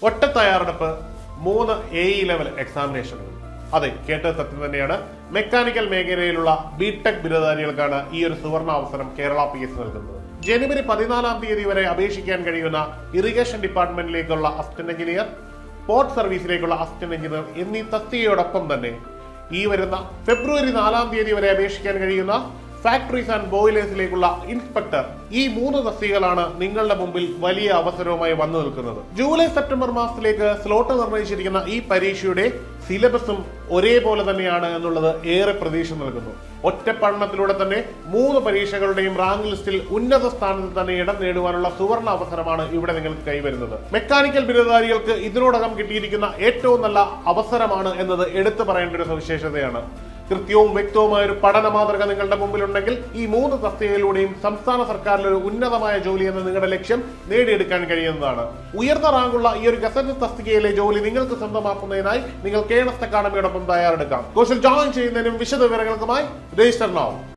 ഒറ്റ തയ്യാറെടുപ്പ്, 3 AE level എക്സാമിനേഷനുകൾ. അതെ, കേട്ടത് സത്യം തന്നെയാണ്. മെക്കാനിക്കൽ മേഖലയിലുള്ള ബിടെക് ബിരുദധാരികൾക്കാണ് ഈ ഒരു സുവർണ അവസരം കേരള PSC നൽകുന്നത്. ജനുവരി 14-ാം തീയതി വരെ അപേക്ഷിക്കാൻ കഴിയുന്ന ഇറിഗേഷൻ ഡിപ്പാർട്ട്മെന്റിലേക്കുള്ള അസിസ്റ്റന്റ് എഞ്ചിനീയർ, പോർട്ട് സർവീസിലേക്കുള്ള അസിസ്റ്റന്റ് എഞ്ചിനീയർ എന്നീ തസ്തികയോടൊപ്പം തന്നെ ഈ വരുന്ന ഫെബ്രുവരി 4-ാം തീയതി വരെ അപേക്ഷിക്കാൻ കഴിയുന്ന ഫാക്ടറീസ് ആൻഡ് ബോയിലേഴ്സിലേക്കുള്ള ഇൻസ്പെക്ടർ, ഈ 3 തസ്തികകളാണ് നിങ്ങളുടെ മുമ്പിൽ വലിയ അവസരവുമായി വന്നു നിൽക്കുന്നത്. ജൂലൈ സെപ്റ്റംബർ മാസത്തിലേക്ക് സ്ലോട്ട് നിർണയിച്ചിരിക്കുന്ന ഈ പരീക്ഷയുടെ സിലബസും ഒരേപോലെ തന്നെയാണ് എന്നുള്ളത് ഏറെ പ്രതീക്ഷ നൽകുന്നു. ഒറ്റ പഠനത്തിലൂടെ തന്നെ 3 പരീക്ഷകളുടെയും റാങ്ക് ലിസ്റ്റിൽ ഉന്നത സ്ഥാനത്ത് തന്നെ ഇടം നേടുവാനുള്ള സുവർണ അവസരമാണ് ഇവിടെ നിങ്ങൾക്ക് കൈവരുന്നത്. മെക്കാനിക്കൽ ബിരുദധാരികൾക്ക് ഇതിനോടകം കിട്ടിയിരിക്കുന്ന ഏറ്റവും നല്ല അവസരമാണ് എന്നത് എടുത്തു പറയേണ്ട ഒരു സവിശേഷതയാണ്. കൃത്യവും വ്യക്തവുമായ ഒരു പഠന മാതൃക നിങ്ങളുടെ മുമ്പിലുണ്ടെങ്കിൽ ഈ 3 തസ്തികയിലൂടെയും സംസ്ഥാന സർക്കാരിൽ ഒരു ഉന്നതമായ ജോലി എന്ന നിങ്ങളുടെ ലക്ഷ്യം നേടിയെടുക്കാൻ കഴിയുന്നതാണ്. ഉയർന്ന റാങ്കുള്ള ഈ ഒരു ഗസറ്റ് തസ്തികയിലെ ജോലി നിങ്ങൾക്ക് സ്വന്തമാക്കുന്നതിനായി നിങ്ങൾ കേണസ്റ്റ് അക്കാഡമിയോടൊപ്പം തയ്യാറെടുക്കാം. കോഴ്സിൽ ജോയിൻ ചെയ്യുന്നതിനും വിശദ വിവരങ്ങൾക്കുമായി രജിസ്റ്റർ നൗ.